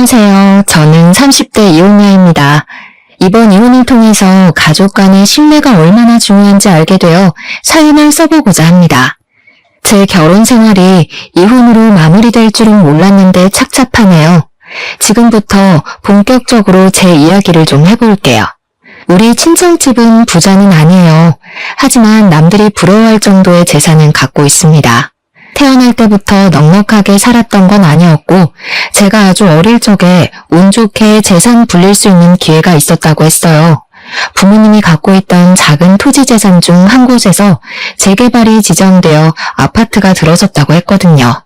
안녕하세요. 저는 30대 이혼녀입니다. 이번 이혼을 통해서 가족 간의 신뢰가 얼마나 중요한지 알게 되어 사연을 써보고자 합니다. 제 결혼 생활이 이혼으로 마무리될 줄은 몰랐는데 착잡하네요. 지금부터 본격적으로 제 이야기를 좀 해볼게요. 우리 친정집은 부자는 아니에요. 하지만 남들이 부러워할 정도의 재산은 갖고 있습니다. 태어날 때부터 넉넉하게 살았던 건 아니었고 제가 아주 어릴 적에 운 좋게 재산 불릴 수 있는 기회가 있었다고 했어요. 부모님이 갖고 있던 작은 토지 재산 중 한 곳에서 재개발이 지정되어 아파트가 들어섰다고 했거든요.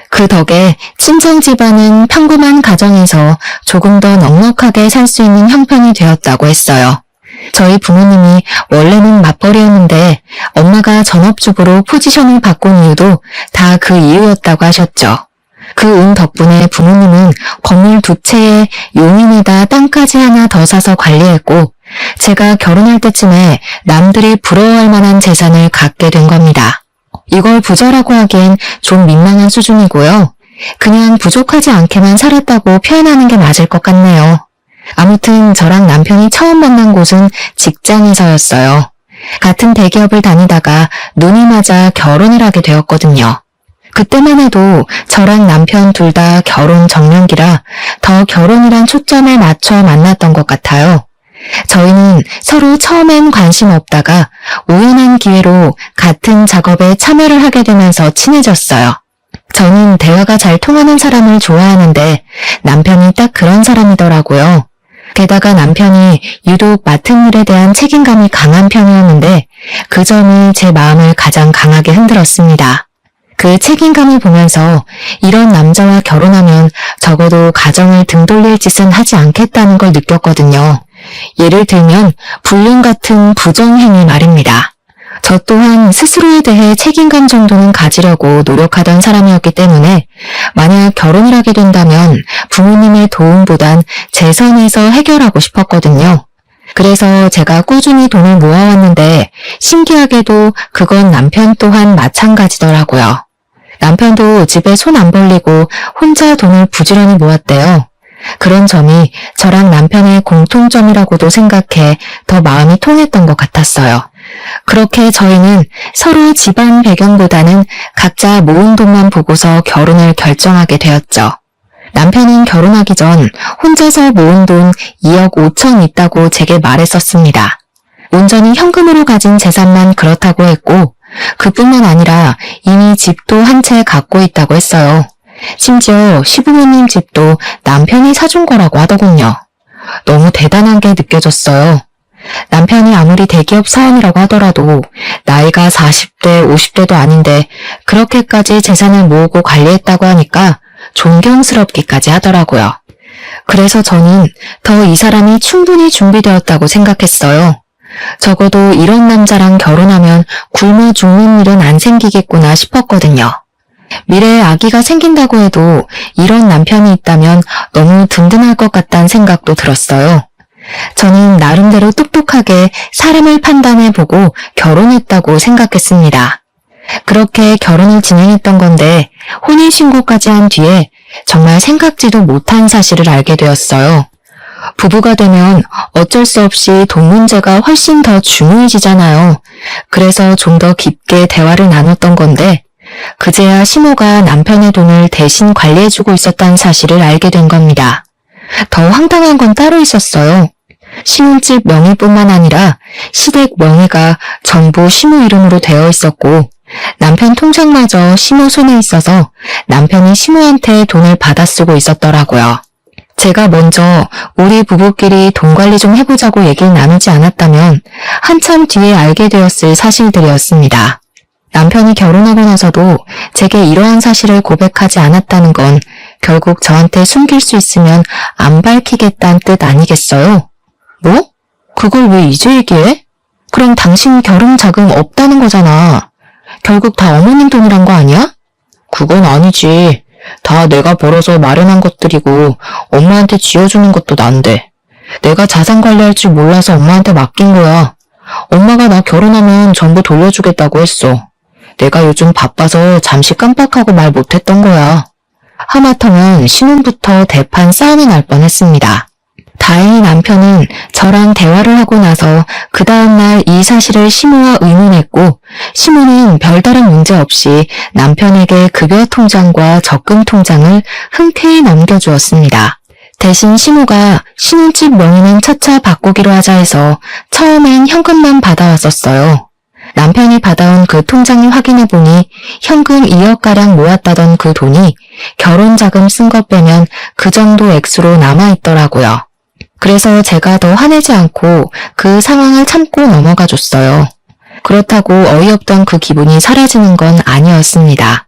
그 덕에 친정 집안은 평범한 가정에서 조금 더 넉넉하게 살 수 있는 형편이 되었다고 했어요. 저희 부모님이 원래는 맞벌이였는데 엄마가 전업주부로 포지션을 바꾼 이유도 다 그 이유였다고 하셨죠. 그 운 덕분에 부모님은 건물 2채에 용인에다 땅까지 하나 더 사서 관리했고 제가 결혼할 때쯤에 남들이 부러워할 만한 재산을 갖게 된 겁니다. 이걸 부자라고 하기엔 좀 민망한 수준이고요. 그냥 부족하지 않게만 살았다고 표현하는 게 맞을 것 같네요. 아무튼 저랑 남편이 처음 만난 곳은 직장에서였어요. 같은 대기업을 다니다가 눈이 맞아 결혼을 하게 되었거든요. 그때만 해도 저랑 남편 둘 다 결혼 정년기라 더 결혼이란 초점에 맞춰 만났던 것 같아요. 저희는 서로 처음엔 관심 없다가 우연한 기회로 같은 작업에 참여를 하게 되면서 친해졌어요. 저는 대화가 잘 통하는 사람을 좋아하는데 남편이 딱 그런 사람이더라고요. 게다가 남편이 유독 맡은 일에 대한 책임감이 강한 편이었는데 그 점이 제 마음을 가장 강하게 흔들었습니다. 그 책임감을 보면서 이런 남자와 결혼하면 적어도 가정을 등 돌릴 짓은 하지 않겠다는 걸 느꼈거든요. 예를 들면 불륜 같은 부정행위 말입니다. 저 또한 스스로에 대해 책임감 정도는 가지려고 노력하던 사람이었기 때문에 만약 결혼을 하게 된다면 부모님의 도움보단 제 선에서 해결하고 싶었거든요. 그래서 제가 꾸준히 돈을 모아왔는데 신기하게도 그건 남편 또한 마찬가지더라고요. 남편도 집에 손 안 벌리고 혼자 돈을 부지런히 모았대요. 그런 점이 저랑 남편의 공통점이라고도 생각해 더 마음이 통했던 것 같았어요. 그렇게 저희는 서로 집안 배경보다는 각자 모은 돈만 보고서 결혼을 결정하게 되었죠. 남편은 결혼하기 전 혼자서 모은 돈 2억 5천 있다고 제게 말했었습니다. 온전히 현금으로 가진 재산만 그렇다고 했고 그뿐만 아니라 이미 집도 한 채 갖고 있다고 했어요. 심지어 시부모님 집도 남편이 사준 거라고 하더군요. 너무 대단한 게 느껴졌어요. 남편이 아무리 대기업 사원이라고 하더라도 나이가 40대, 50대도 아닌데 그렇게까지 재산을 모으고 관리했다고 하니까 존경스럽기까지 하더라고요. 그래서 저는 더 이 사람이 충분히 준비되었다고 생각했어요. 적어도 이런 남자랑 결혼하면 굶어 죽는 일은 안 생기겠구나 싶었거든요. 미래에 아기가 생긴다고 해도 이런 남편이 있다면 너무 든든할 것 같다는 생각도 들었어요. 저는 나름대로 똑똑하게 사람을 판단해보고 결혼했다고 생각했습니다. 그렇게 결혼을 진행했던 건데 혼인신고까지 한 뒤에 정말 생각지도 못한 사실을 알게 되었어요. 부부가 되면 어쩔 수 없이 돈 문제가 훨씬 더 중요해지잖아요. 그래서 좀 더 깊게 대화를 나눴던 건데 그제야 시모가 남편의 돈을 대신 관리해주고 있었다는 사실을 알게 된 겁니다. 더 황당한 건 따로 있었어요. 신혼집 명의뿐만 아니라 시댁 명의가 전부 시모 이름으로 되어 있었고 남편 통장마저 시모 손에 있어서 남편이 시모한테 돈을 받아 쓰고 있었더라고요. 제가 먼저 우리 부부끼리 돈 관리 좀 해보자고 얘기를 나누지 않았다면 한참 뒤에 알게 되었을 사실들이었습니다. 남편이 결혼하고 나서도 제게 이러한 사실을 고백하지 않았다는 건 결국 저한테 숨길 수 있으면 안 밝히겠다는 뜻 아니겠어요? 뭐? 그걸 왜 이제 얘기해? 그럼 당신 결혼 자금 없다는 거잖아. 결국 다 어머님 돈이란 거 아니야? 그건 아니지. 다 내가 벌어서 마련한 것들이고 엄마한테 쥐어주는 것도 난데. 내가 자산 관리할 줄 몰라서 엄마한테 맡긴 거야. 엄마가 나 결혼하면 전부 돌려주겠다고 했어. 내가 요즘 바빠서 잠시 깜빡하고 말 못했던 거야. 하마터면 신혼부터 대판 싸움이 날 뻔했습니다. 다행히 남편은 저랑 대화를 하고 나서 그 다음날 이 사실을 시모와 의논했고 시모는 별다른 문제 없이 남편에게 급여 통장과 적금 통장을 흔쾌히 넘겨주었습니다. 대신 시모가 신혼집 명의는 차차 바꾸기로 하자 해서 처음엔 현금만 받아왔었어요. 남편이 받아온 그 통장을 확인해보니 현금 2억가량 모았다던 그 돈이 결혼자금 쓴 것 빼면 그 정도 액수로 남아있더라고요. 그래서 제가 더 화내지 않고 그 상황을 참고 넘어가 줬어요. 그렇다고 어이없던 그 기분이 사라지는 건 아니었습니다.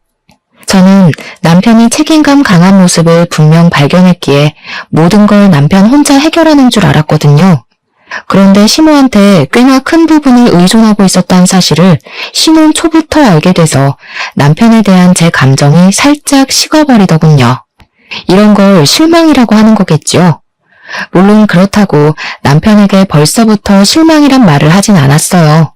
저는 남편이 책임감 강한 모습을 분명 발견했기에 모든 걸 남편 혼자 해결하는 줄 알았거든요. 그런데 시모한테 꽤나 큰 부분을 의존하고 있었다는 사실을 신혼 초부터 알게 돼서 남편에 대한 제 감정이 살짝 식어버리더군요. 이런 걸 실망이라고 하는 거겠죠. 물론 그렇다고 남편에게 벌써부터 실망이란 말을 하진 않았어요.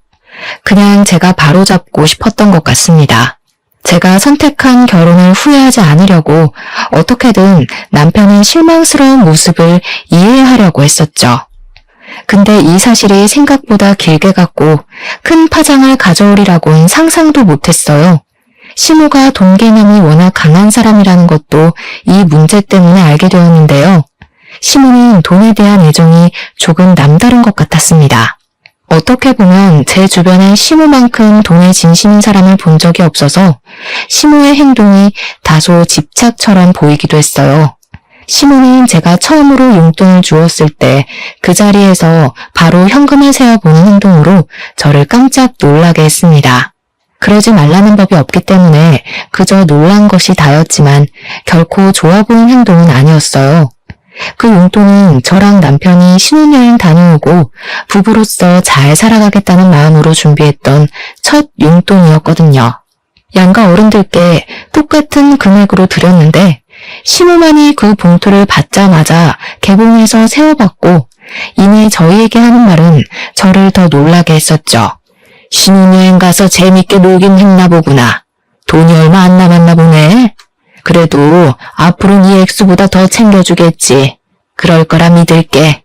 그냥 제가 바로잡고 싶었던 것 같습니다. 제가 선택한 결혼을 후회하지 않으려고 어떻게든 남편의 실망스러운 모습을 이해하려고 했었죠. 근데 이 사실이 생각보다 길게 갔고 큰 파장을 가져오리라고는 상상도 못했어요. 시모가 돈 개념이 워낙 강한 사람이라는 것도 이 문제 때문에 알게 되었는데요. 시모는 돈에 대한 애정이 조금 남다른 것 같았습니다. 어떻게 보면 제 주변에 시모만큼 돈에 진심인 사람을 본 적이 없어서 시모의 행동이 다소 집착처럼 보이기도 했어요. 시모는 제가 처음으로 용돈을 주었을 때 그 자리에서 바로 현금을 세어보는 행동으로 저를 깜짝 놀라게 했습니다. 그러지 말라는 법이 없기 때문에 그저 놀란 것이 다였지만 결코 좋아 보이는 행동은 아니었어요. 그 용돈은 저랑 남편이 신혼여행 다녀오고 부부로서 잘 살아가겠다는 마음으로 준비했던 첫 용돈이었거든요. 양가 어른들께 똑같은 금액으로 드렸는데 시모만이 그 봉투를 받자마자 개봉해서 세어봤고 이내 저희에게 하는 말은 저를 더 놀라게 했었죠. 신혼여행 가서 재밌게 놀긴 했나 보구나. 돈이 얼마 안 남았나 보네. 그래도 앞으로는 이 액수보다 더 챙겨주겠지. 그럴 거라 믿을게.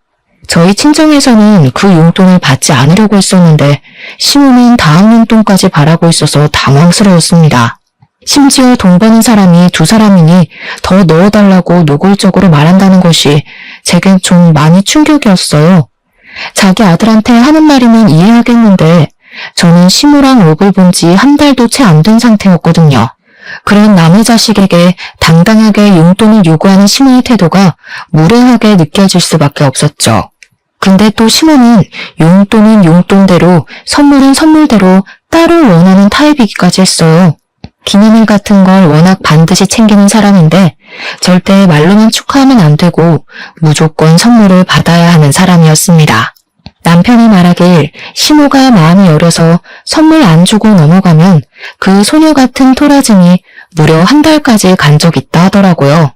저희 친정에서는 그 용돈을 받지 않으려고 했었는데 시모는 다음 용돈까지 바라고 있어서 당황스러웠습니다. 심지어 돈 버는 사람이 두 사람이니 더 넣어달라고 노골적으로 말한다는 것이 제겐 좀 많이 충격이었어요. 자기 아들한테 하는 말이면 이해하겠는데 저는 시모랑 얼굴 본 지 한 달도 채 안 된 상태였거든요. 그런 남의 자식에게 당당하게 용돈을 요구하는 시모의 태도가 무례하게 느껴질 수밖에 없었죠. 근데 또 시모는 용돈은 용돈대로 선물은 선물대로 따로 원하는 타입이기까지 했어요. 기념일 같은 걸 워낙 반드시 챙기는 사람인데 절대 말로만 축하하면 안 되고 무조건 선물을 받아야 하는 사람이었습니다. 남편이 말하길 시모가 마음이 여려서 선물 안 주고 넘어가면 그 소녀 같은 토라짐이 무려 한 달까지 간 적 있다 하더라고요.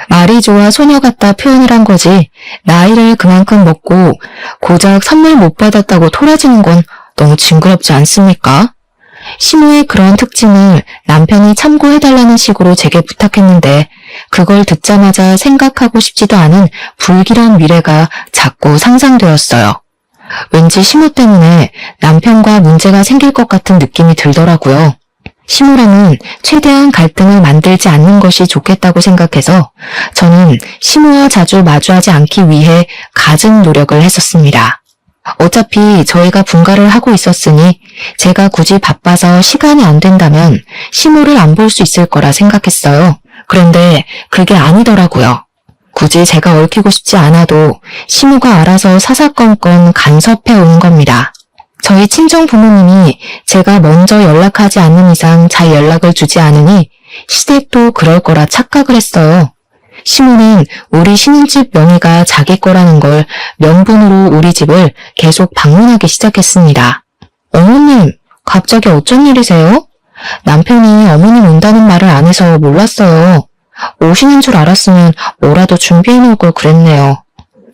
말이 좋아 소녀 같다 표현을 한 거지 나이를 그만큼 먹고 고작 선물 못 받았다고 토라지는 건 너무 징그럽지 않습니까? 시모의 그런 특징을 남편이 참고해달라는 식으로 제게 부탁했는데 그걸 듣자마자 생각하고 싶지도 않은 불길한 미래가 자꾸 상상되었어요. 왠지 시모 때문에 남편과 문제가 생길 것 같은 느낌이 들더라고요. 시모랑은 최대한 갈등을 만들지 않는 것이 좋겠다고 생각해서 저는 시모와 자주 마주하지 않기 위해 갖은 노력을 했었습니다. 어차피 저희가 분가를 하고 있었으니 제가 굳이 바빠서 시간이 안 된다면 시모를 안 볼 수 있을 거라 생각했어요. 그런데 그게 아니더라고요. 굳이 제가 얽히고 싶지 않아도 시모가 알아서 사사건건 간섭해 오는 겁니다. 저희 친정 부모님이 제가 먼저 연락하지 않는 이상 잘 연락을 주지 않으니 시댁도 그럴 거라 착각을 했어요. 시모는 우리 신혼집 명의가 자기 거라는 걸 명분으로 우리 집을 계속 방문하기 시작했습니다. 어머님, 갑자기 어쩐 일이세요? 남편이 어머님 온다는 말을 안 해서 몰랐어요. 오시는 줄 알았으면 뭐라도 준비해 놓을 걸 그랬네요.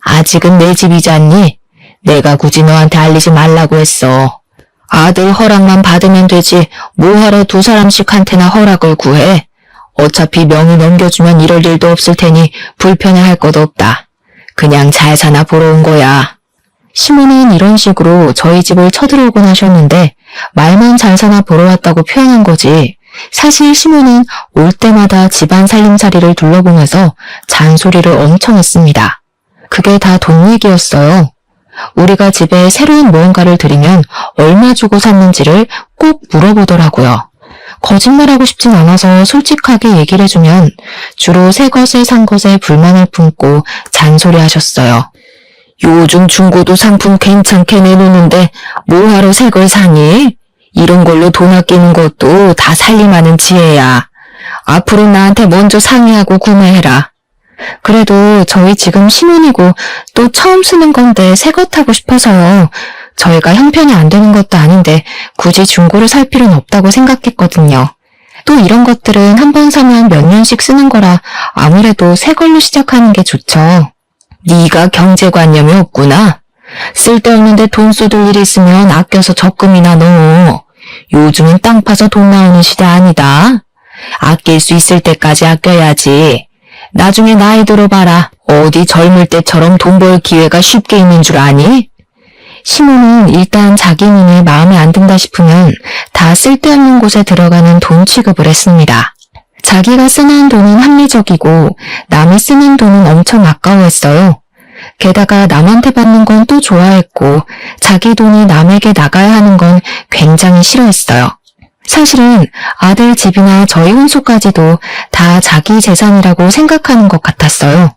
아직은 내 집이지 않니? 내가 굳이 너한테 알리지 말라고 했어. 아들 허락만 받으면 되지 뭐하러 두 사람씩한테나 허락을 구해? 어차피 명의 넘겨주면 이럴 일도 없을 테니 불편해할 것도 없다. 그냥 잘 사나 보러 온 거야. 시모는 이런 식으로 저희 집을 쳐들어오곤 하셨는데 말만 잘 사나 보러 왔다고 표현한 거지. 사실 시모는 올 때마다 집안 살림살이를 둘러보면서 잔소리를 엄청 했습니다. 그게 다 돈 얘기였어요. 우리가 집에 새로운 무언가를 들이면 얼마 주고 샀는지를 꼭 물어보더라고요. 거짓말하고 싶진 않아서 솔직하게 얘기를 해주면 주로 새 것을 산 것에 불만을 품고 잔소리하셨어요. 요즘 중고도 상품 괜찮게 내놓는데 뭐하러 새 걸 사니? 이런 걸로 돈 아끼는 것도 다 살림하는 지혜야. 앞으로 나한테 먼저 상의하고 구매해라. 그래도 저희 지금 신혼이고 또 처음 쓰는 건데 새 것 타고 싶어서요. 저희가 형편이 안 되는 것도 아닌데 굳이 중고를 살 필요는 없다고 생각했거든요. 또 이런 것들은 한 번 사면 몇 년씩 쓰는 거라 아무래도 새 걸로 시작하는 게 좋죠. 네가 경제관념이 없구나. 쓸데없는데 돈 쏟을 일이 있으면 아껴서 적금이나 넣어. 요즘은 땅 파서 돈 나오는 시대 아니다. 아낄 수 있을 때까지 아껴야지. 나중에 나이 들어봐라. 어디 젊을 때처럼 돈 벌 기회가 쉽게 있는 줄 아니? 시모는 일단 자기 눈에 마음에 안 든다 싶으면 다 쓸데없는 곳에 들어가는 돈 취급을 했습니다. 자기가 쓰는 돈은 합리적이고 남이 쓰는 돈은 엄청 아까워했어요. 게다가 남한테 받는 건 또 좋아했고 자기 돈이 남에게 나가야 하는 건 굉장히 싫어했어요. 사실은 아들 집이나 저희 혼수까지도 다 자기 재산이라고 생각하는 것 같았어요.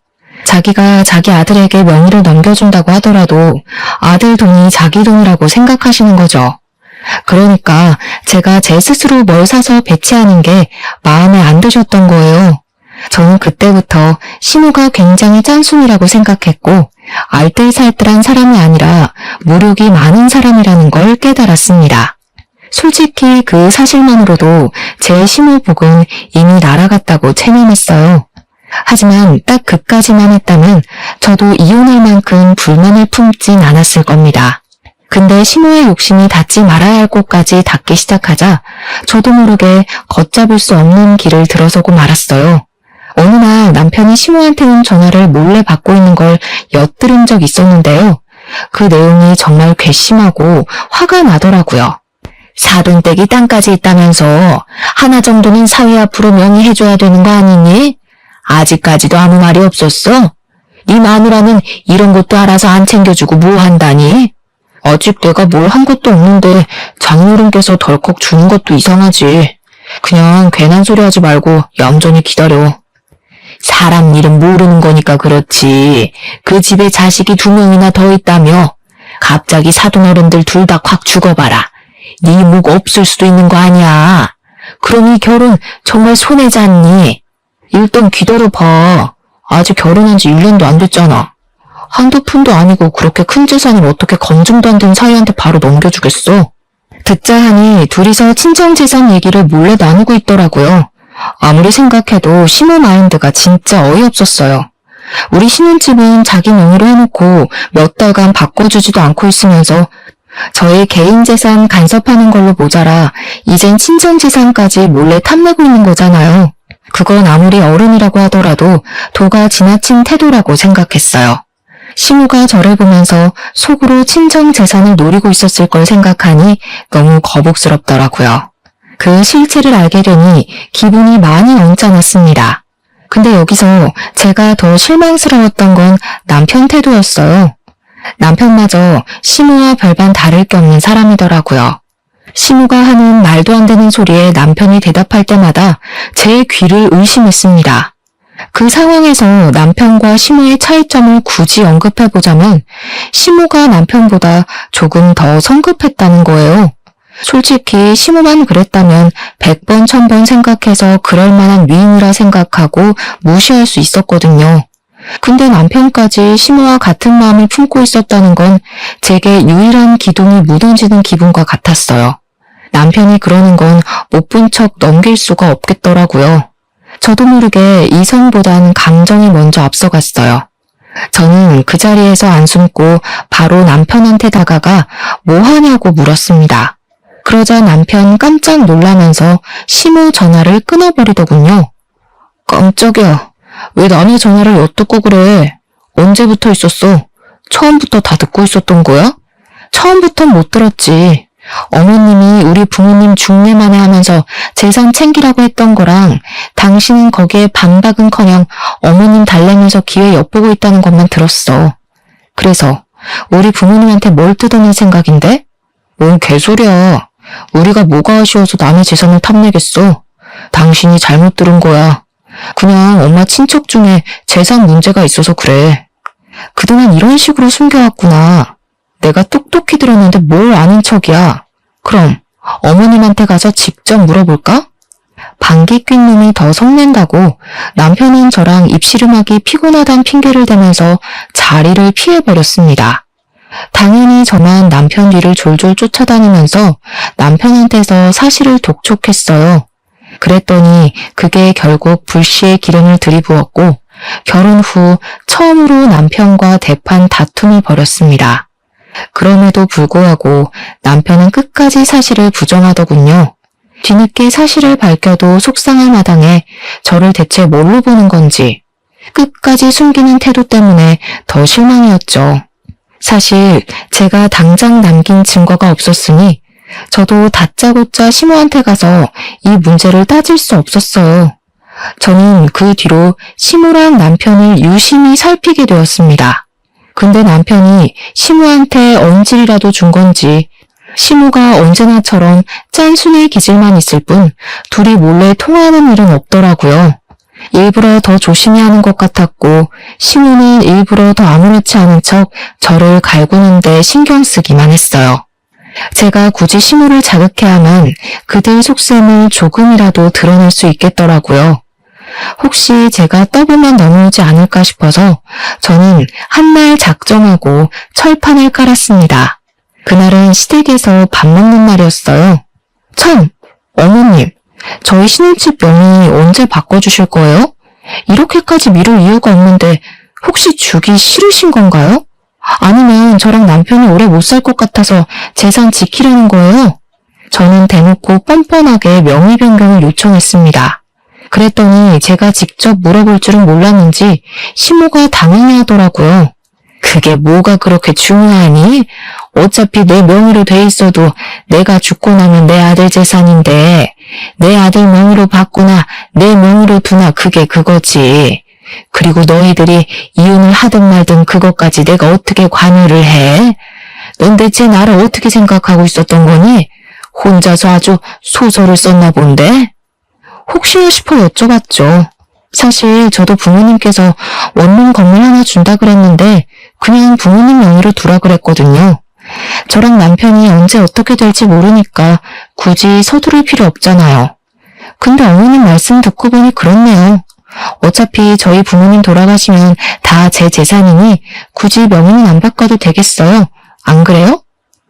자기가 자기 아들에게 명의를 넘겨준다고 하더라도 아들 돈이 자기 돈이라고 생각하시는 거죠. 그러니까 제가 제 스스로 뭘 사서 배치하는 게 마음에 안 드셨던 거예요. 저는 그때부터 시모가 굉장히 짠순이라고 생각했고 알뜰살뜰한 사람이 아니라 무력이 많은 사람이라는 걸 깨달았습니다. 솔직히 그 사실만으로도 제 시모복은 이미 날아갔다고 체념했어요. 하지만 딱 그까지만 했다면 저도 이혼할 만큼 불만을 품진 않았을 겁니다. 근데 시모의 욕심이 닿지 말아야 할 곳까지 닿기 시작하자 저도 모르게 걷잡을 수 없는 길을 들어서고 말았어요. 어느 날 남편이 시모한테 온 전화를 몰래 받고 있는 걸 엿들은 적 있었는데요. 그 내용이 정말 괘씸하고 화가 나더라고요. 사돈댁이 땅까지 있다면서 하나 정도는 사위 앞으로 명의해줘야 되는 거 아니니? 아직까지도 아무 말이 없었어? 네 마누라는 이런 것도 알아서 안 챙겨주고 뭐 한다니? 아직 내가 뭘 한 것도 없는데 장모님께서 덜컥 주는 것도 이상하지. 그냥 괜한 소리 하지 말고 얌전히 기다려. 사람 일은 모르는 거니까 그렇지. 그 집에 자식이 2명이나 더 있다며. 갑자기 사돈어른들 둘 다 확 죽어봐라. 네 목 없을 수도 있는 거 아니야. 그럼 이 결혼 정말 손해지 않니? 일단 기다려봐. 아직 결혼한 지 1년도 안 됐잖아. 한두 푼도 아니고 그렇게 큰 재산을 어떻게 검증도 안 된 사이한테 바로 넘겨주겠어? 듣자 하니 둘이서 친정재산 얘기를 몰래 나누고 있더라고요. 아무리 생각해도 시모 마인드가 진짜 어이없었어요. 우리 신혼집은 자기 명의로 해놓고 몇 달간 바꿔주지도 않고 있으면서 저의 개인 재산 간섭하는 걸로 모자라 이젠 친정 재산까지 몰래 탐내고 있는 거잖아요. 그건 아무리 어른이라고 하더라도 도가 지나친 태도라고 생각했어요. 시모가 저를 보면서 속으로 친정 재산을 노리고 있었을 걸 생각하니 너무 거북스럽더라고요. 그 실체를 알게 되니 기분이 많이 언짢았습니다. 근데 여기서 제가 더 실망스러웠던 건 남편 태도였어요. 남편마저 시모와 별반 다를 게 없는 사람이더라고요. 시모가 하는 말도 안 되는 소리에 남편이 대답할 때마다 제 귀를 의심했습니다. 그 상황에서 남편과 시모의 차이점을 굳이 언급해보자면 시모가 남편보다 조금 더 성급했다는 거예요. 솔직히 시모만 그랬다면 100번 1000번 생각해서 그럴 만한 위인이라 생각하고 무시할 수 있었거든요. 근데 남편까지 시모와 같은 마음을 품고 있었다는 건 제게 유일한 기둥이 무너지는 기분과 같았어요. 남편이 그러는 건 못 본 척 넘길 수가 없겠더라고요. 저도 모르게 이성보단 감정이 먼저 앞서갔어요. 저는 그 자리에서 안 숨고 바로 남편한테 다가가 뭐 하냐고 물었습니다. 그러자 남편 깜짝 놀라면서 시모 전화를 끊어버리더군요. 깜짝이야. 왜 남의 전화를 엿듣고 그래? 언제부터 있었어? 처음부터 다 듣고 있었던 거야? 처음부턴 못 들었지. 어머님이 우리 부모님 중매만에 하면서 재산 챙기라고 했던 거랑 당신은 거기에 반박은커녕 어머님 달래면서 기회 엿보고 있다는 것만 들었어. 그래서 우리 부모님한테 뭘 뜯어낼 생각인데? 뭔 개소리야. 우리가 뭐가 아쉬워서 남의 재산을 탐내겠어. 당신이 잘못 들은 거야. 그냥 엄마 친척 중에 재산 문제가 있어서 그래. 그동안 이런 식으로 숨겨왔구나. 내가 똑똑히 들었는데 뭘 아는 척이야. 그럼 어머님한테 가서 직접 물어볼까? 방귀 낀 놈이 더 성낸다고 남편은 저랑 입씨름하기 피곤하단 핑계를 대면서 자리를 피해버렸습니다. 당연히 저만 남편 뒤를 졸졸 쫓아다니면서 남편한테서 사실을 독촉했어요. 그랬더니 그게 결국 불씨의 기름을 들이부었고 결혼 후 처음으로 남편과 대판 다툼을 벌였습니다. 그럼에도 불구하고 남편은 끝까지 사실을 부정하더군요. 뒤늦게 사실을 밝혀도 속상할 마당에 저를 대체 뭘로 보는 건지 끝까지 숨기는 태도 때문에 더 실망이었죠. 사실 제가 당장 남긴 증거가 없었으니 저도 다짜고짜 시모한테 가서 이 문제를 따질 수 없었어요. 저는 그 뒤로 시모랑 남편을 유심히 살피게 되었습니다. 근데 남편이 시모한테 언질이라도 준 건지 시모가 언제나처럼 짠순의 기질만 있을 뿐 둘이 몰래 통화하는 일은 없더라고요. 일부러 더 조심히 하는 것 같았고 시모는 일부러 더 아무렇지 않은 척 저를 갈구는데 신경 쓰기만 했어요. 제가 굳이 시모를 자극해야만 그들 속셈을 조금이라도 드러낼 수 있겠더라고요. 혹시 제가 떠보면 넘어오지 않을까 싶어서 저는 한날 작정하고 철판을 깔았습니다. 그날은 시댁에서 밥 먹는 날이었어요. 참, 어머님, 저희 신혼집 명의 언제 바꿔주실 거예요? 이렇게까지 미룰 이유가 없는데 혹시 주기 싫으신 건가요? 아니면 저랑 남편이 오래 못 살 것 같아서 재산 지키려는 거예요? 저는 대놓고 뻔뻔하게 명의 변경을 요청했습니다. 그랬더니 제가 직접 물어볼 줄은 몰랐는지 시모가 당연히 하더라고요. 그게 뭐가 그렇게 중요하니? 어차피 내 명의로 돼 있어도 내가 죽고 나면 내 아들 재산인데 내 아들 명의로 바꾸나 내 명의로 두나 그게 그거지. 그리고 너희들이 이혼을 하든 말든 그것까지 내가 어떻게 관여를 해? 넌 대체 나를 어떻게 생각하고 있었던 거니? 혼자서 아주 소설을 썼나 본데? 혹시나 싶어 여쭤봤죠. 사실 저도 부모님께서 원룸 건물 하나 준다 그랬는데 그냥 부모님 명의로 두라 그랬거든요. 저랑 남편이 언제 어떻게 될지 모르니까 굳이 서두를 필요 없잖아요. 근데 어머님 말씀 듣고 보니 그렇네요. 어차피 저희 부모님 돌아가시면 다 제 재산이니 굳이 명의는 안 바꿔도 되겠어요. 안 그래요?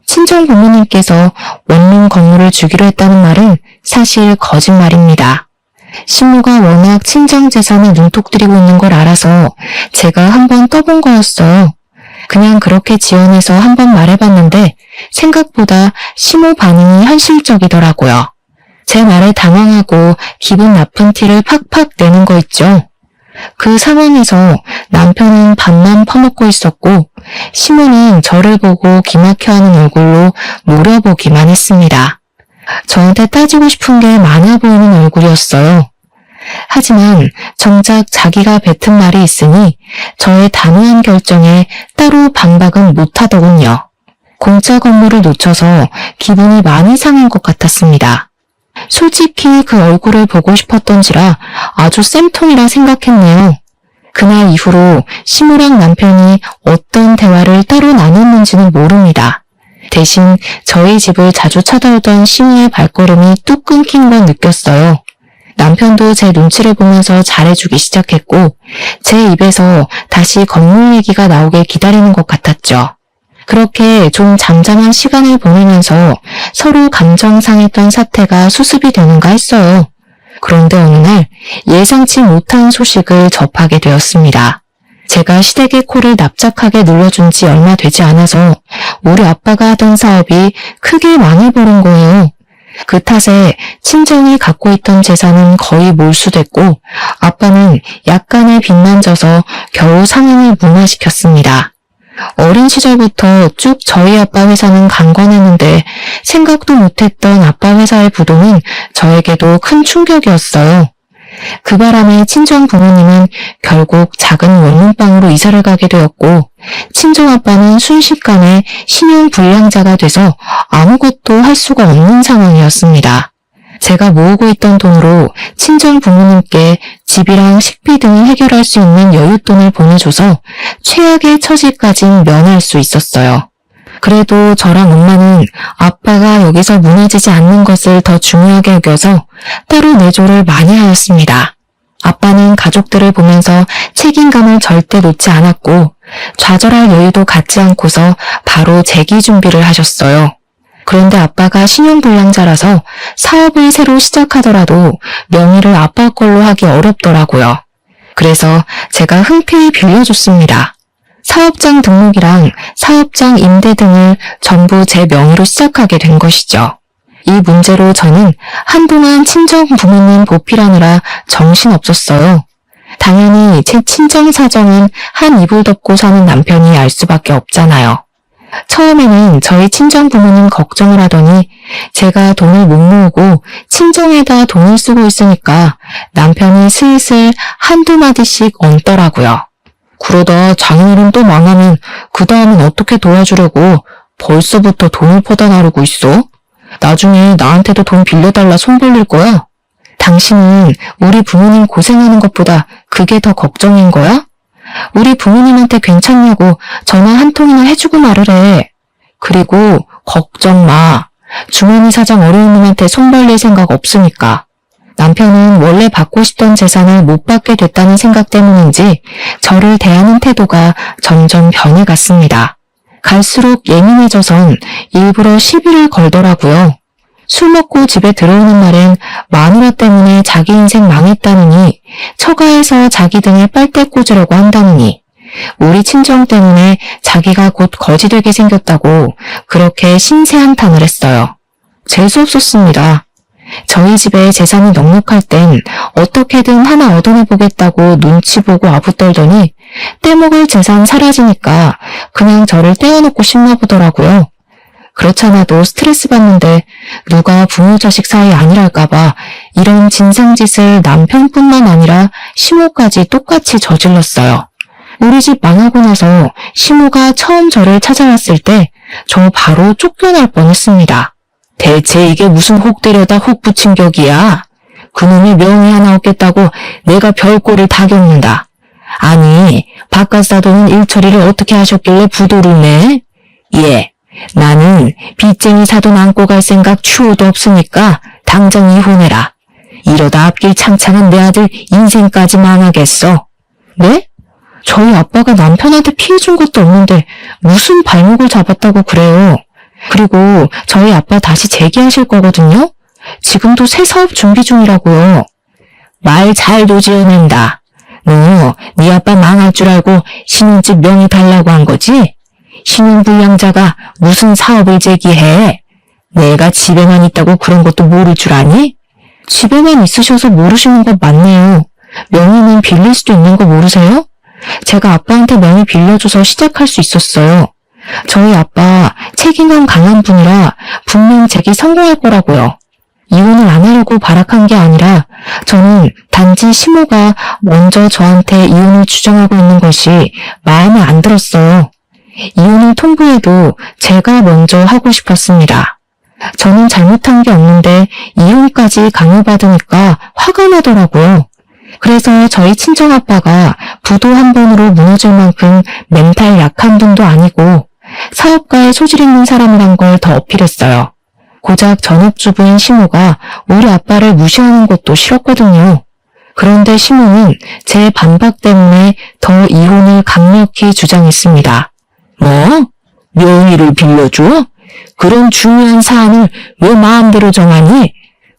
친정 부모님께서 원룸 건물을 주기로 했다는 말은 사실 거짓말입니다. 신모가 워낙 친정 재산에 눈독 들이고 있는 걸 알아서 제가 한번 떠본 거였어요. 그냥 그렇게 지원해서 한번 말해봤는데 생각보다 시모 반응이 현실적이더라고요. 제 말에 당황하고 기분 나쁜 티를 팍팍 내는 거 있죠. 그 상황에서 남편은 밥만 퍼먹고 있었고 시모는 저를 보고 기막혀하는 얼굴로 노려보기만 했습니다. 저한테 따지고 싶은 게 많아 보이는 얼굴이었어요. 하지만 정작 자기가 뱉은 말이 있으니 저의 단호한 결정에 따로 반박은 못하더군요. 공짜 건물을 놓쳐서 기분이 많이 상한 것 같았습니다. 솔직히 그 얼굴을 보고 싶었던지라 아주 쌤통이라 생각했네요. 그날 이후로 시모랑 남편이 어떤 대화를 따로 나눴는지는 모릅니다. 대신 저희 집을 자주 찾아오던 시모의 발걸음이 뚝 끊긴 건 느꼈어요. 남편도 제 눈치를 보면서 잘해주기 시작했고 제 입에서 다시 건물 얘기가 나오길 기다리는 것 같았죠. 그렇게 좀 잠잠한 시간을 보내면서 서로 감정 상했던 사태가 수습이 되는가 했어요. 그런데 어느 날 예상치 못한 소식을 접하게 되었습니다. 제가 시댁의 코를 납작하게 눌러준 지 얼마 되지 않아서 우리 아빠가 하던 사업이 크게 망해버린 거예요. 그 탓에 친정이 갖고 있던 재산은 거의 몰수됐고 아빠는 약간의 빚만 져서 겨우 상황을 무마시켰습니다. 어린 시절부터 쭉 저희 아빠 회사는 강건했는데 생각도 못했던 아빠 회사의 부도는 저에게도 큰 충격이었어요. 그 바람에 친정 부모님은 결국 작은 원룸방으로 이사를 가게 되었고 친정아빠는 순식간에 신용불량자가 돼서 아무것도 할 수가 없는 상황이었습니다. 제가 모으고 있던 돈으로 친정 부모님께 집이랑 식비 등을 해결할 수 있는 여윳돈을 보내줘서 최악의 처지까진 면할 수 있었어요. 그래도 저랑 엄마는 아빠가 여기서 무너지지 않는 것을 더 중요하게 여겨서 따로 내조를 많이 하였습니다. 아빠는 가족들을 보면서 책임감을 절대 놓지 않았고 좌절할 여유도 갖지 않고서 바로 재기 준비를 하셨어요. 그런데 아빠가 신용불량자라서 사업을 새로 시작하더라도 명의를 아빠 걸로 하기 어렵더라고요. 그래서 제가 흔쾌히 빌려줬습니다. 사업장 등록이랑 사업장 임대 등을 전부 제 명의로 시작하게 된 것이죠. 이 문제로 저는 한동안 친정 부모님 보필하느라 정신없었어요. 당연히 제 친정 사정은 한 이불 덮고 사는 남편이 알 수밖에 없잖아요. 처음에는 저희 친정 부모님 걱정을 하더니 제가 돈을 못 모으고 친정에다 돈을 쓰고 있으니까 남편이 슬슬 한두 마디씩 얹더라고요. 그러다 장인어른 또 망하면 그 다음은 어떻게 도와주려고 벌써부터 돈을 퍼다 나르고 있어? 나중에 나한테도 돈 빌려달라 손 벌릴 거야? 당신은 우리 부모님 고생하는 것보다 그게 더 걱정인 거야? 우리 부모님한테 괜찮냐고 전화 한 통이나 해주고 말을 해. 그리고 걱정 마. 주머니 사정 어려운 놈한테 손 벌릴 생각 없으니까. 남편은 원래 받고 싶던 재산을 못 받게 됐다는 생각 때문인지 저를 대하는 태도가 점점 변해갔습니다. 갈수록 예민해져선 일부러 시비를 걸더라고요. 술 먹고 집에 들어오는 날엔 마누라 때문에 자기 인생 망했다느니 처가에서 자기 등에 빨대 꽂으려고 한다느니 우리 친정 때문에 자기가 곧 거지 되게 생겼다고 그렇게 심세한탄을 했어요. 재수없었습니다. 저희 집에 재산이 넉넉할 땐 어떻게든 하나 얻어내보겠다고 눈치 보고 아부떨더니 떼먹을 재산 사라지니까 그냥 저를 떼어놓고 싶나 보더라고요. 그렇잖아도 스트레스 받는데 누가 부모 자식 사이 아니랄까봐 이런 진상짓을 남편뿐만 아니라 시모까지 똑같이 저질렀어요. 우리 집 망하고 나서 시모가 처음 저를 찾아왔을 때 저 바로 쫓겨날 뻔했습니다. 대체 이게 무슨 혹 때려다 혹 붙인 격이야? 그놈의 명의 하나 얻겠다고 내가 별꼴을 다 겪는다. 아니 바깥 사돈은 일처리를 어떻게 하셨길래 부도를 내? 예. 나는 빚쟁이 사돈 안고 갈 생각 추호도 없으니까 당장 이혼해라. 이러다 앞길 창창한 내 아들 인생까지 망하겠어. 네? 저희 아빠가 남편한테 피해 준 것도 없는데 무슨 발목을 잡았다고 그래요. 그리고 저희 아빠 다시 재기하실 거거든요. 지금도 새 사업 준비 중이라고요. 말 잘도 지어낸다. 너 네 아빠 망할 줄 알고 신혼집 명의 달라고 한 거지? 신용불량자가 무슨 사업을 제기해? 내가 집에만 있다고 그런 것도 모를 줄 아니? 집에만 있으셔서 모르시는 것 맞네요. 명의는 빌릴 수도 있는 거 모르세요? 제가 아빠한테 명의 빌려줘서 시작할 수 있었어요. 저희 아빠 책임감 강한 분이라 분명 제기 성공할 거라고요. 이혼을 안 하려고 발악한 게 아니라 저는 단지 시모가 먼저 저한테 이혼을 주장하고 있는 것이 마음에 안 들었어요. 이혼을 통보해도 제가 먼저 하고 싶었습니다. 저는 잘못한 게 없는데 이혼까지 강요받으니까 화가 나더라고요. 그래서 저희 친정아빠가 부도 한 번으로 무너질 만큼 멘탈 약한 분도 아니고 사업가에 소질 있는 사람이란 걸 더 어필했어요. 고작 전업주부인 시모가 우리 아빠를 무시하는 것도 싫었거든요. 그런데 시모는 제 반박 때문에 더 이혼을 강력히 주장했습니다. 뭐? 명의를 빌려줘? 그런 중요한 사안을 왜 마음대로 정하니?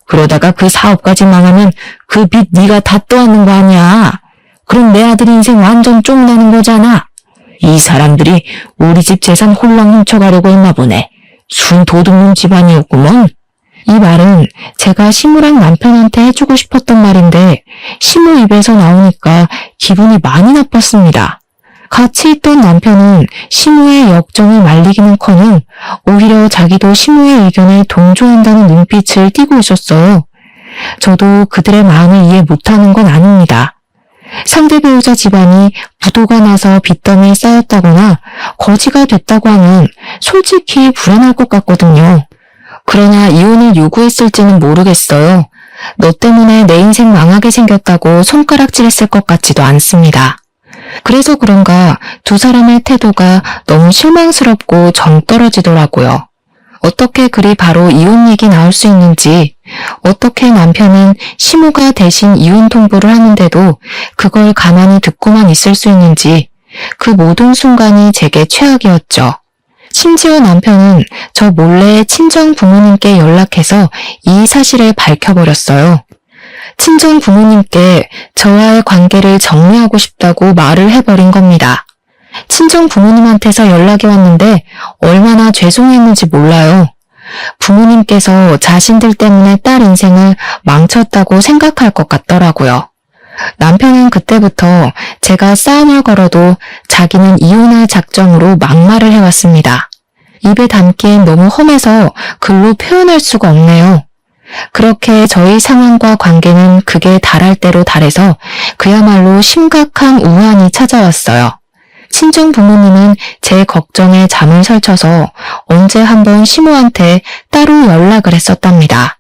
그러다가 그 사업까지 망하면 그 빚 네가 다 떠안는 거 아니야. 그럼 내 아들 인생 완전 쫑나는 거잖아. 이 사람들이 우리 집 재산 홀랑 훔쳐가려고 했나 보네. 순 도둑놈 집안이었구먼. 이 말은 제가 시무랑 남편한테 해주고 싶었던 말인데 시무 입에서 나오니까 기분이 많이 나빴습니다. 같이 있던 남편은 시무의 역정을 말리기는커녕 오히려 자기도 시무의 의견에 동조한다는 눈빛을 띠고 있었어요. 저도 그들의 마음을 이해 못하는 건 아닙니다. 상대 배우자 집안이 부도가 나서 빚더미에 쌓였다거나 거지가 됐다고 하면 솔직히 불안할 것 같거든요. 그러나 이혼을 요구했을지는 모르겠어요. 너 때문에 내 인생 망하게 생겼다고 손가락질했을 것 같지도 않습니다. 그래서 그런가 두 사람의 태도가 너무 실망스럽고 정떨어지더라고요. 어떻게 그리 바로 이혼 얘기 나올 수 있는지, 어떻게 남편은 시무가 대신 이혼 통보를 하는데도 그걸 가만히 듣고만 있을 수 있는지, 그 모든 순간이 제게 최악이었죠. 심지어 남편은 저 몰래 친정 부모님께 연락해서 이 사실을 밝혀버렸어요. 친정 부모님께 저와의 관계를 정리하고 싶다고 말을 해버린 겁니다. 친정 부모님한테서 연락이 왔는데 얼마나 죄송했는지 몰라요. 부모님께서 자신들 때문에 딸 인생을 망쳤다고 생각할 것 같더라고요. 남편은 그때부터 제가 싸움을 걸어도 자기는 이혼할 작정으로 막말을 해왔습니다. 입에 담기엔 너무 험해서 글로 표현할 수가 없네요. 그렇게 저희 상황과 관계는 극에 달할 대로 달해서 그야말로 심각한 우환이 찾아왔어요. 친정 부모님은 제 걱정에 잠을 설쳐서 언제 한번 시무한테 따로 연락을 했었답니다.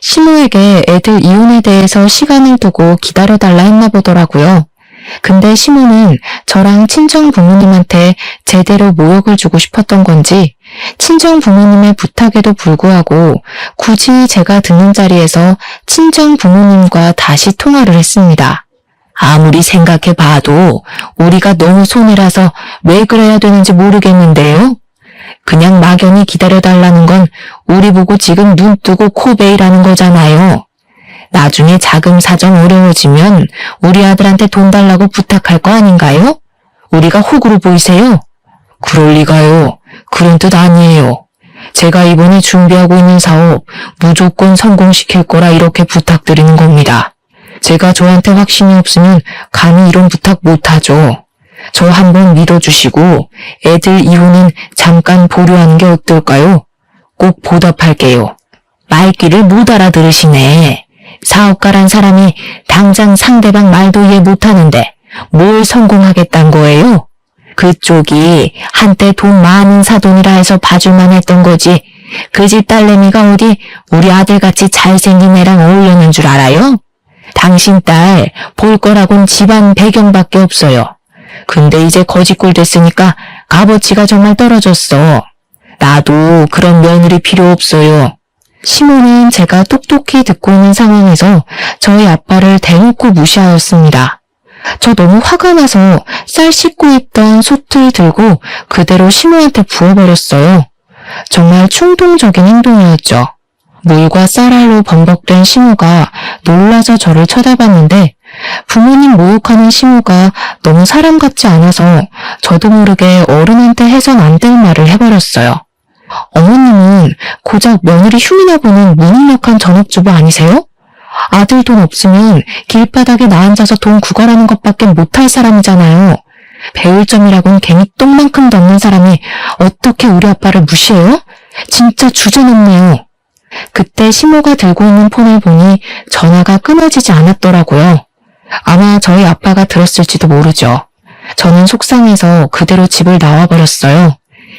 시무에게 애들 이혼에 대해서 시간을 두고 기다려달라 했나 보더라고요. 근데 시무는 저랑 친정 부모님한테 제대로 모욕을 주고 싶었던 건지 친정 부모님의 부탁에도 불구하고 굳이 제가 듣는 자리에서 친정 부모님과 다시 통화를 했습니다. 아무리 생각해봐도 우리가 너무 손해라서 왜 그래야 되는지 모르겠는데요. 그냥 막연히 기다려달라는 건 우리 보고 지금 눈 뜨고 코 베이라는 거잖아요. 나중에 자금 사정 어려워지면 우리 아들한테 돈 달라고 부탁할 거 아닌가요? 우리가 호구로 보이세요? 그럴 리가요. 그런 뜻 아니에요. 제가 이번에 준비하고 있는 사업 무조건 성공시킬 거라 이렇게 부탁드리는 겁니다. 제가 저한테 확신이 없으면 감히 이런 부탁 못하죠. 저 한번 믿어주시고 애들 이혼은 잠깐 보류하는 게 어떨까요? 꼭 보답할게요. 말귀를 못 알아들으시네. 사업가란 사람이 당장 상대방 말도 이해 못하는데 뭘 성공하겠단 거예요? 그쪽이 한때 돈 많은 사돈이라 해서 봐줄만 했던 거지. 그 집 딸내미가 어디 우리 아들같이 잘생긴 애랑 어울리는 줄 알아요? 당신 딸 볼 거라곤 집안 배경밖에 없어요. 근데 이제 거지꼴 됐으니까 값어치가 정말 떨어졌어. 나도 그런 며느리 필요 없어요. 시모는 제가 똑똑히 듣고 있는 상황에서 저희 아빠를 대놓고 무시하였습니다. 저 너무 화가 나서 쌀 씻고 있던 솥을 들고 그대로 시모한테 부어버렸어요. 정말 충동적인 행동이었죠. 물과 쌀알로 범벅된 시모가 놀라서 저를 쳐다봤는데 부모님 모욕하는 시모가 너무 사람 같지 않아서 저도 모르게 어른한테 해선 안 될 말을 해버렸어요. 어머님은 고작 며느리 흉이나 보는 무능력한 전업주부 아니세요? 아들 돈 없으면 길바닥에 나앉아서 돈 구걸하는 것밖에 못할 사람이잖아요. 배울 점이라곤 괜히 똥만큼도 없는 사람이 어떻게 우리 아빠를 무시해요? 진짜 주제넘네요. 그때 시모가 들고 있는 폰을 보니 전화가 끊어지지 않았더라고요. 아마 저희 아빠가 들었을지도 모르죠. 저는 속상해서 그대로 집을 나와버렸어요.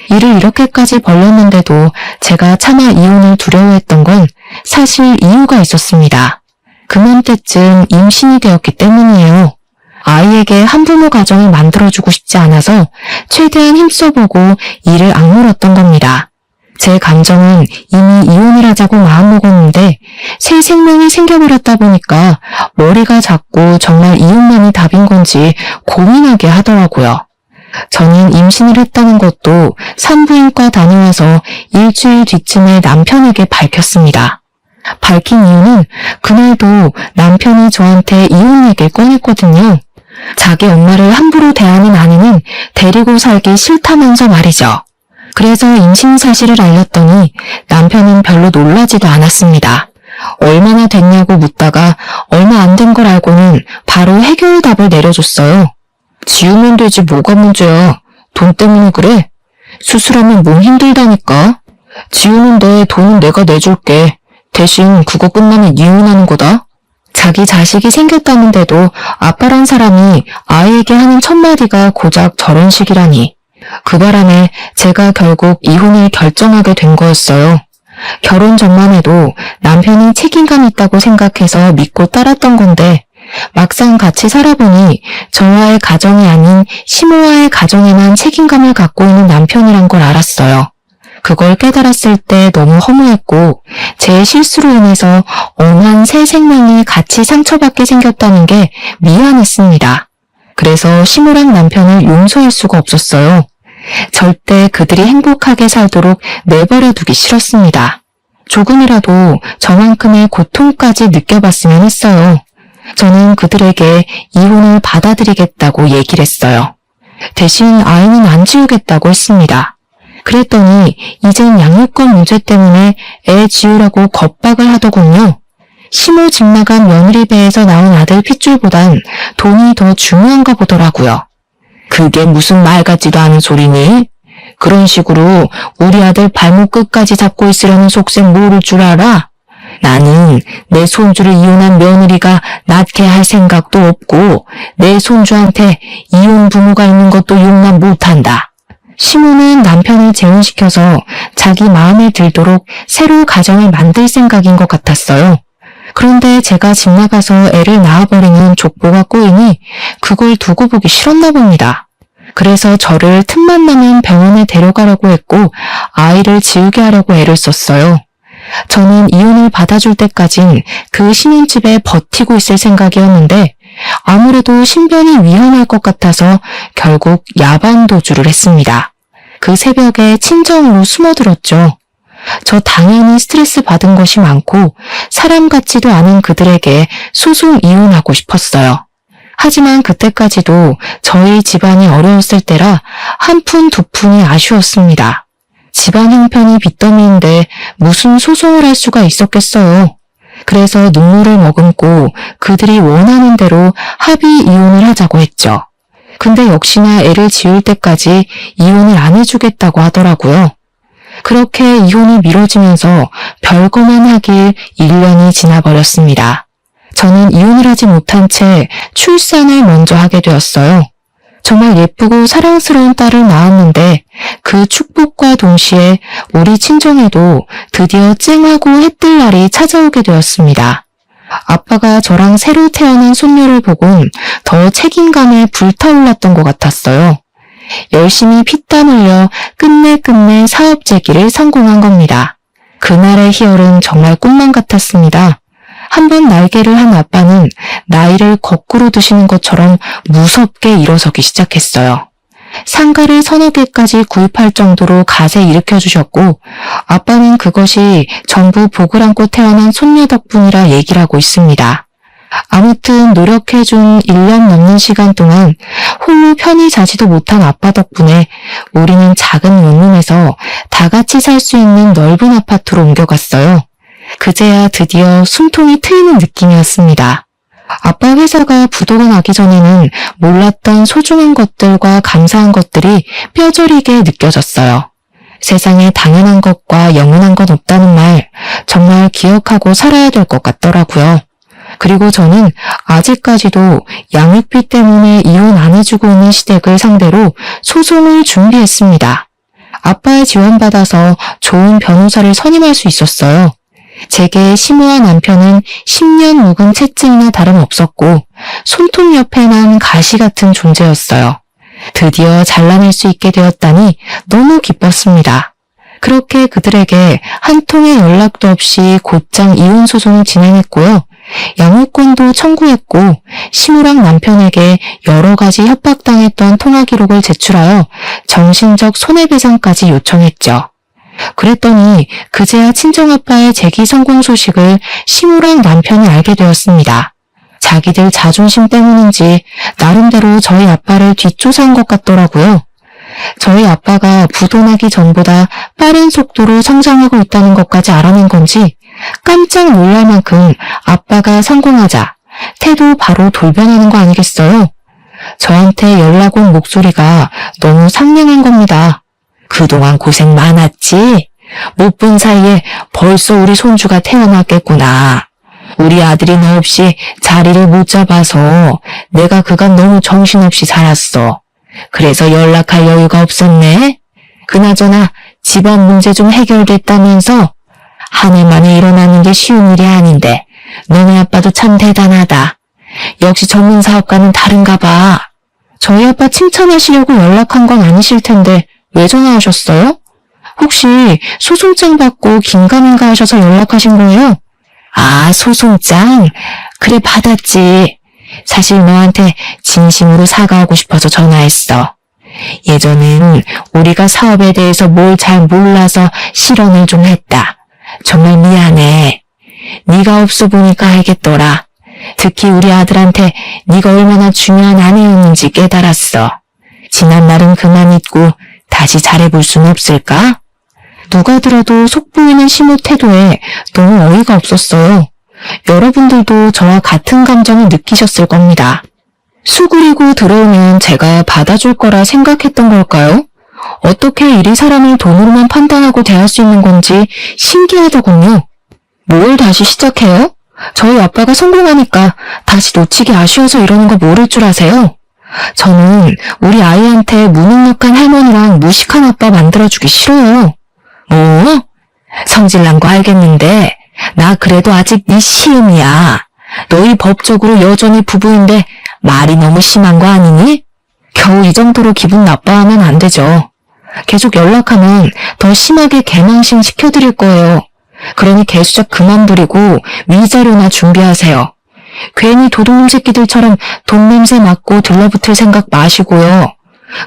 일을 이렇게까지 벌렸는데도 제가 차마 이혼을 두려워했던 건 사실 이유가 있었습니다. 그맘때쯤 임신이 되었기 때문이에요. 아이에게 한부모 가정을 만들어주고 싶지 않아서 최대한 힘써보고 일을 악물었던 겁니다. 제 감정은 이미 이혼을 하자고 마음먹었는데 새 생명이 생겨버렸다 보니까 머리가 작고 정말 이혼만이 답인 건지 고민하게 하더라고요. 저는 임신을 했다는 것도 산부인과 다녀와서 일주일 뒤쯤에 남편에게 밝혔습니다. 밝힌 이유는 그날도 남편이 저한테 이혼 얘기를 꺼냈거든요. 자기 엄마를 함부로 대하는 아내는 데리고 살기 싫다면서 말이죠. 그래서 임신 사실을 알렸더니 남편은 별로 놀라지도 않았습니다. 얼마나 됐냐고 묻다가 얼마 안 된 걸 알고는 바로 해결답을 내려줬어요. 지우면 되지 뭐가 문제야. 돈 때문에 그래? 수술하면 몸 힘들다니까. 지우는데 돈은 내가 내줄게. 대신 그거 끝나면 이혼하는 거다. 자기 자식이 생겼다는데도 아빠란 사람이 아이에게 하는 첫마디가 고작 저런 식이라니. 그 바람에 제가 결국 이혼을 결정하게 된 거였어요. 결혼 전만 해도 남편이 책임감 있다고 생각해서 믿고 따랐던 건데 막상 같이 살아보니 저와의 가정이 아닌 시모와의 가정에만 책임감을 갖고 있는 남편이란 걸 알았어요. 그걸 깨달았을 때 너무 허무했고 제 실수로 인해서 엄한 새 생명이 같이 상처받게 생겼다는 게 미안했습니다. 그래서 시모랑 남편을 용서할 수가 없었어요. 절대 그들이 행복하게 살도록 내버려 두기 싫었습니다. 조금이라도 저만큼의 고통까지 느껴봤으면 했어요. 저는 그들에게 이혼을 받아들이겠다고 얘기를 했어요. 대신 아이는 안 지우겠다고 했습니다. 그랬더니 이젠 양육권 문제 때문에 애 지우라고 겁박을 하더군요. 시모 집 나간 며느리 배에서 나온 아들 핏줄보단 돈이 더 중요한가 보더라고요. 그게 무슨 말 같지도 않은 소리니? 그런 식으로 우리 아들 발목 끝까지 잡고 있으려는 속셈 모를 줄 알아? 나는 내 손주를 이혼한 며느리가 낳게 할 생각도 없고 내 손주한테 이혼 부모가 있는 것도 용납 못한다. 시모는 남편을 재혼시켜서 자기 마음에 들도록 새로 가정을 만들 생각인 것 같았어요. 그런데 제가 집 나가서 애를 낳아버리는 족보가 꼬이니 그걸 두고 보기 싫었나 봅니다. 그래서 저를 틈만 나면 병원에 데려가려고 했고 아이를 지우게 하려고 애를 썼어요. 저는 이혼을 받아줄 때까진 그 신혼집에 버티고 있을 생각이었는데 아무래도 신변이 위험할 것 같아서 결국 야반 도주를 했습니다. 그 새벽에 친정으로 숨어들었죠. 저 당연히 스트레스 받은 것이 많고 사람 같지도 않은 그들에게 소송 이혼하고 싶었어요. 하지만 그때까지도 저희 집안이 어려웠을 때라 한 푼 두 푼이 아쉬웠습니다. 집안 형편이 빚더미인데 무슨 소송을 할 수가 있었겠어요. 그래서 눈물을 머금고 그들이 원하는 대로 합의 이혼을 하자고 했죠. 근데 역시나 애를 지울 때까지 이혼을 안 해주겠다고 하더라고요. 그렇게 이혼이 미뤄지면서 별거만 하길 1년이 지나버렸습니다. 저는 이혼을 하지 못한 채 출산을 먼저 하게 되었어요. 정말 예쁘고 사랑스러운 딸을 낳았는데 그 축복과 동시에 우리 친정에도 드디어 쨍하고 해뜰 날이 찾아오게 되었습니다. 아빠가 저랑 새로 태어난 손녀를 보곤 더 책임감에 불타올랐던 것 같았어요. 열심히 피땀 흘려 끝내 사업 재기를 성공한 겁니다. 그날의 희열은 정말 꿈만 같았습니다. 한번 날개를 한 아빠는 나이를 거꾸로 드시는 것처럼 무섭게 일어서기 시작했어요. 상가를 서너 개까지 구입할 정도로 갓에 일으켜주셨고 아빠는 그것이 전부 복을 안고 태어난 손녀 덕분이라 얘기를 하고 있습니다. 아무튼 노력해준 1년 넘는 시간 동안 홀로 편히 자지도 못한 아빠 덕분에 우리는 작은 원룸에서 다 같이 살 수 있는 넓은 아파트로 옮겨갔어요. 그제야 드디어 숨통이 트이는 느낌이었습니다. 아빠 회사가 부도가 나기 전에는 몰랐던 소중한 것들과 감사한 것들이 뼈저리게 느껴졌어요. 세상에 당연한 것과 영원한 건 없다는 말 정말 기억하고 살아야 될 것 같더라고요. 그리고 저는 아직까지도 양육비 때문에 이혼 안 해주고 있는 시댁을 상대로 소송을 준비했습니다. 아빠의 지원받아서 좋은 변호사를 선임할 수 있었어요. 제게 시모와 남편은 10년 묵은 채증이나 다름없었고 손톱 옆에 난 가시 같은 존재였어요. 드디어 잘라낼 수 있게 되었다니 너무 기뻤습니다. 그렇게 그들에게 한 통의 연락도 없이 곧장 이혼 소송을 진행했고요. 양육권도 청구했고 시모랑 남편에게 여러 가지 협박당했던 통화 기록을 제출하여 정신적 손해배상까지 요청했죠. 그랬더니 그제야 친정아빠의 재기 성공 소식을 시모랑 남편이 알게 되었습니다. 자기들 자존심 때문인지 나름대로 저희 아빠를 뒷조사한 것 같더라고요. 저희 아빠가 부도나기 전보다 빠른 속도로 성장하고 있다는 것까지 알아낸 건지 깜짝 놀랄 만큼 아빠가 성공하자 태도 바로 돌변하는 거 아니겠어요? 저한테 연락 온 목소리가 너무 상냥한 겁니다. 그동안 고생 많았지? 못 본 사이에 벌써 우리 손주가 태어났겠구나. 우리 아들이 너 없이 자리를 못 잡아서 내가 그간 너무 정신없이 살았어. 그래서 연락할 여유가 없었네. 그나저나 집안 문제 좀 해결됐다면서? 한 해 만에 일어나는 게 쉬운 일이 아닌데 너네 아빠도 참 대단하다. 역시 전문 사업가는 다른가 봐. 저희 아빠 칭찬하시려고 연락한 건 아니실 텐데 왜 전화하셨어요? 혹시 소송장 받고 긴가민가 하셔서 연락하신 거예요? 아, 소송장? 그래, 받았지. 사실 너한테 진심으로 사과하고 싶어서 전화했어. 예전엔 우리가 사업에 대해서 뭘 잘 몰라서 실언을 좀 했다. 정말 미안해. 네가 없어 보니까 알겠더라. 특히 우리 아들한테 네가 얼마나 중요한 아내였는지 깨달았어. 지난 날은 그만 잊고 다시 잘해볼 순 없을까? 누가 들어도 속보이는 시모 태도에 너무 어이가 없었어요. 여러분들도 저와 같은 감정을 느끼셨을 겁니다. 수그리고 들어오면 제가 받아줄 거라 생각했던 걸까요? 어떻게 이리 사람을 돈으로만 판단하고 대할 수 있는 건지 신기하더군요. 뭘 다시 시작해요? 저희 아빠가 성공하니까 다시 놓치기 아쉬워서 이러는 거 모를 줄 아세요? 저는 우리 아이한테 무능력한 할머니랑 무식한 아빠 만들어주기 싫어요. 뭐? 성질난 거 알겠는데 나 그래도 아직 네 시음이야. 너희 법적으로 여전히 부부인데 말이 너무 심한 거 아니니? 겨우 이 정도로 기분 나빠하면 안 되죠. 계속 연락하면 더 심하게 개망신 시켜드릴 거예요. 그러니 개수작 그만 부리고 위자료나 준비하세요. 괜히 도둑놈 새끼들처럼 돈 냄새 맡고 들러붙을 생각 마시고요.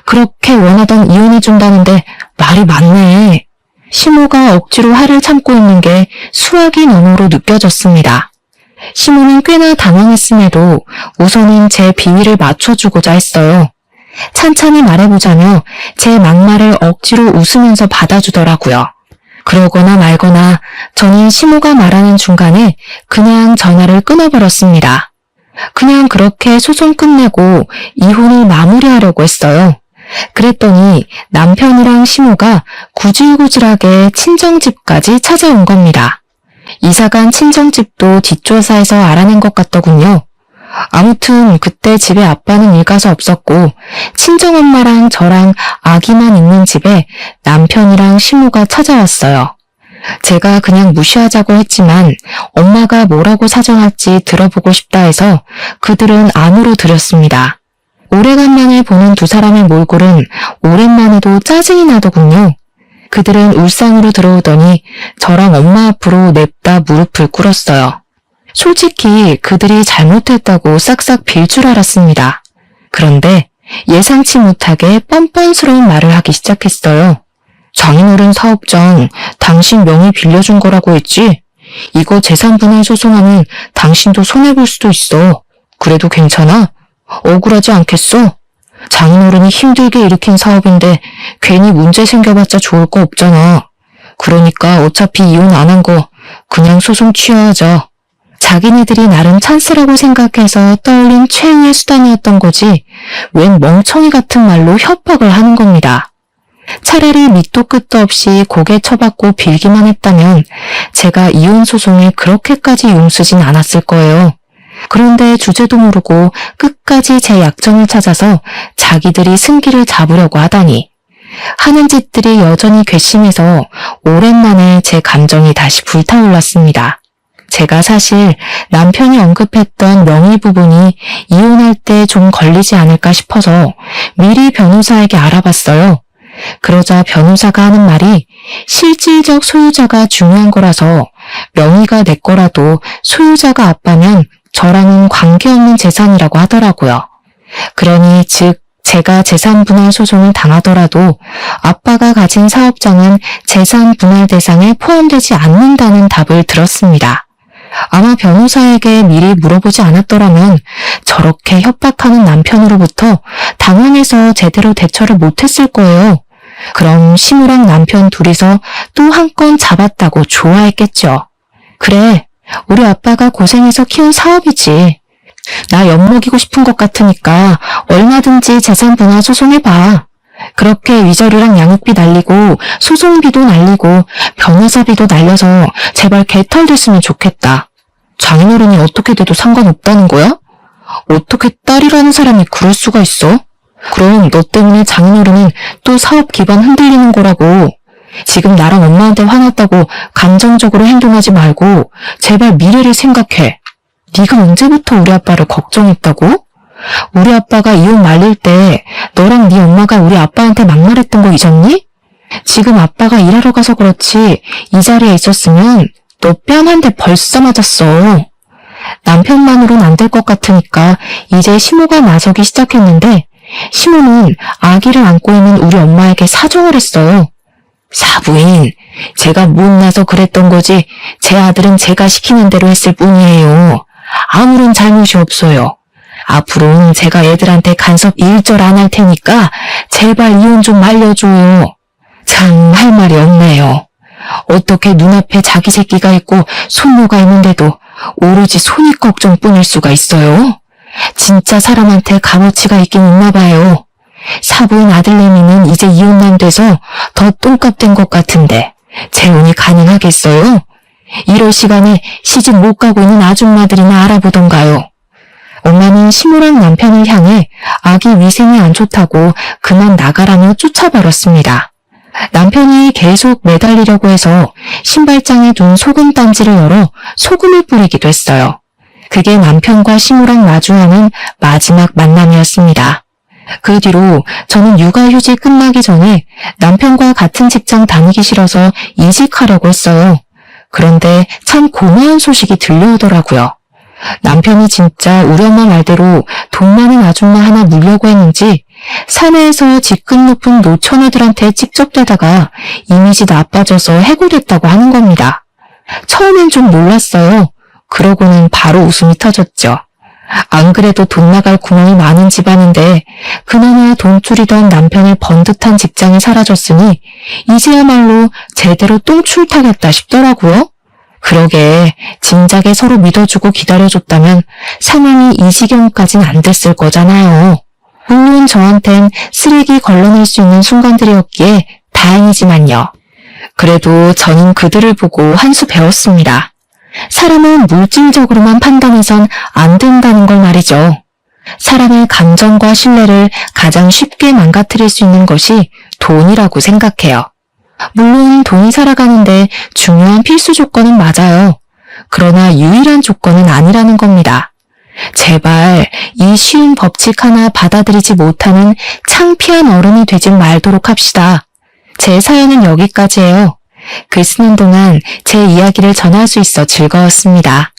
그렇게 원하던 이혼해준다는데 말이 많네. 시모가 억지로 화를 참고 있는 게 수학이 너머로 느껴졌습니다. 시모는 꽤나 당황했음에도 우선은 제 비위를 맞춰주고자 했어요. 찬찬히 말해보자며 제 막말을 억지로 웃으면서 받아주더라고요. 그러거나 말거나 저는 시모가 말하는 중간에 그냥 전화를 끊어버렸습니다. 그냥 그렇게 소송 끝내고 이혼을 마무리하려고 했어요. 그랬더니 남편이랑 시모가 구질구질하게 친정집까지 찾아온 겁니다. 이사간 친정집도 뒷조사에서 알아낸 것 같더군요. 아무튼 그때 집에 아빠는 일가서 없었고 친정엄마랑 저랑 아기만 있는 집에 남편이랑 시모가 찾아왔어요. 제가 그냥 무시하자고 했지만 엄마가 뭐라고 사정할지 들어보고 싶다 해서 그들은 안으로 들였습니다. 오래간만에 보는 두 사람의 몰골은 오랜만에도 짜증이 나더군요. 그들은 울상으로 들어오더니 저랑 엄마 앞으로 냅다 무릎을 꿇었어요. 솔직히 그들이 잘못했다고 싹싹 빌 줄 알았습니다. 그런데 예상치 못하게 뻔뻔스러운 말을 하기 시작했어요. 장인어른 사업장 당신 명의 빌려준 거라고 했지? 이거 재산분할 소송하면 당신도 손해볼 수도 있어. 그래도 괜찮아? 억울하지 않겠어? 장인어른이 힘들게 일으킨 사업인데 괜히 문제 생겨봤자 좋을 거 없잖아. 그러니까 어차피 이혼 안 한 거 그냥 소송 취하하자. 자기네들이 나름 찬스라고 생각해서 떠올린 최후의 수단이었던 거지 웬 멍청이 같은 말로 협박을 하는 겁니다. 차라리 밑도 끝도 없이 고개 쳐박고 빌기만 했다면 제가 이혼 소송에 그렇게까지 용쓰진 않았을 거예요. 그런데 주제도 모르고 끝까지 제 약점을 찾아서 자기들이 승기를 잡으려고 하다니. 하는 짓들이 여전히 괘씸해서 오랜만에 제 감정이 다시 불타올랐습니다. 제가 사실 남편이 언급했던 명의 부분이 이혼할 때 좀 걸리지 않을까 싶어서 미리 변호사에게 알아봤어요. 그러자 변호사가 하는 말이 실질적 소유자가 중요한 거라서 명의가 내 거라도 소유자가 아빠면 저랑은 관계없는 재산이라고 하더라고요. 그러니 즉 제가 재산 분할 소송을 당하더라도 아빠가 가진 사업장은 재산 분할 대상에 포함되지 않는다는 답을 들었습니다. 아마 변호사에게 미리 물어보지 않았더라면 저렇게 협박하는 남편으로부터 당황해서 제대로 대처를 못했을 거예요. 그럼 시무랑 남편 둘이서 또 한 건 잡았다고 좋아했겠죠. 그래, 우리 아빠가 고생해서 키운 사업이지. 나 엿먹이고 싶은 것 같으니까 얼마든지 재산 분할 소송해봐. 그렇게 위자료랑 양육비 날리고 소송비도 날리고 변호사비도 날려서 제발 개털됐으면 좋겠다. 장인어른이 어떻게 돼도 상관없다는 거야? 어떻게 딸이라는 사람이 그럴 수가 있어? 그럼 너 때문에 장인어른은 또 사업 기반 흔들리는 거라고. 지금 나랑 엄마한테 화났다고 감정적으로 행동하지 말고 제발 미래를 생각해. 네가 언제부터 우리 아빠를 걱정했다고? 우리 아빠가 이혼 말릴 때 너랑 네 엄마가 우리 아빠한테 막말했던 거 잊었니? 지금 아빠가 일하러 가서 그렇지 이 자리에 있었으면 너 뺨 한 대 벌써 맞았어. 남편만으로는 안 될 것 같으니까 이제 시모가 나서기 시작했는데 시모는 아기를 안고 있는 우리 엄마에게 사정을 했어요. 사부인, 제가 못나서 그랬던 거지 제 아들은 제가 시키는 대로 했을 뿐이에요. 아무런 잘못이 없어요. 앞으로는 제가 애들한테 간섭 일절 안 할 테니까 제발 이혼 좀 말려줘요. 참 할 말이 없네요. 어떻게 눈앞에 자기 새끼가 있고 손녀가 있는데도 오로지 손익 걱정뿐일 수가 있어요? 진짜 사람한테 값어치가 있긴 있나 봐요. 사부인 아들내미는 이제 이혼만 돼서 더 똥값 된 것 같은데 재혼이 가능하겠어요? 이럴 시간에 시집 못 가고 있는 아줌마들이나 알아보던가요. 엄마는 시무랑 남편을 향해 아기 위생이 안 좋다고 그만 나가라며 쫓아버렸습니다. 남편이 계속 매달리려고 해서 신발장에 둔 소금 단지를 열어 소금을 뿌리기도 했어요. 그게 남편과 시무랑 마주하는 마지막 만남이었습니다. 그 뒤로 저는 육아휴직 끝나기 전에 남편과 같은 직장 다니기 싫어서 이직하려고 했어요. 그런데 참 고마운 소식이 들려오더라고요. 남편이 진짜 우리 엄마 말대로 돈 많은 아줌마 하나 물려고 했는지 사내에서 직급 높은 노처녀들한테 찍적대다가 이미지 나빠져서 해고됐다고 하는 겁니다. 처음엔 좀 놀랐어요. 그러고는 바로 웃음이 터졌죠. 안 그래도 돈 나갈 구멍이 많은 집안인데 그나마 돈줄이던 남편을 번듯한 직장이 사라졌으니 이제야말로 제대로 똥출 타겠다 싶더라고요. 그러게 진작에 서로 믿어주고 기다려줬다면 상황이 이 지경까진 안 됐을 거잖아요. 물론 저한텐 쓰레기 걸러낼 수 있는 순간들이었기에 다행이지만요. 그래도 저는 그들을 보고 한 수 배웠습니다. 사람은 물질적으로만 판단해선 안 된다는 걸 말이죠. 사람의 감정과 신뢰를 가장 쉽게 망가뜨릴 수 있는 것이 돈이라고 생각해요. 물론 돈이 살아가는데 중요한 필수 조건은 맞아요. 그러나 유일한 조건은 아니라는 겁니다. 제발 이 쉬운 법칙 하나 받아들이지 못하는 창피한 어른이 되지 말도록 합시다. 제 사연은 여기까지예요. 글 쓰는 동안 제 이야기를 전할 수 있어 즐거웠습니다.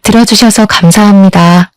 들어주셔서 감사합니다.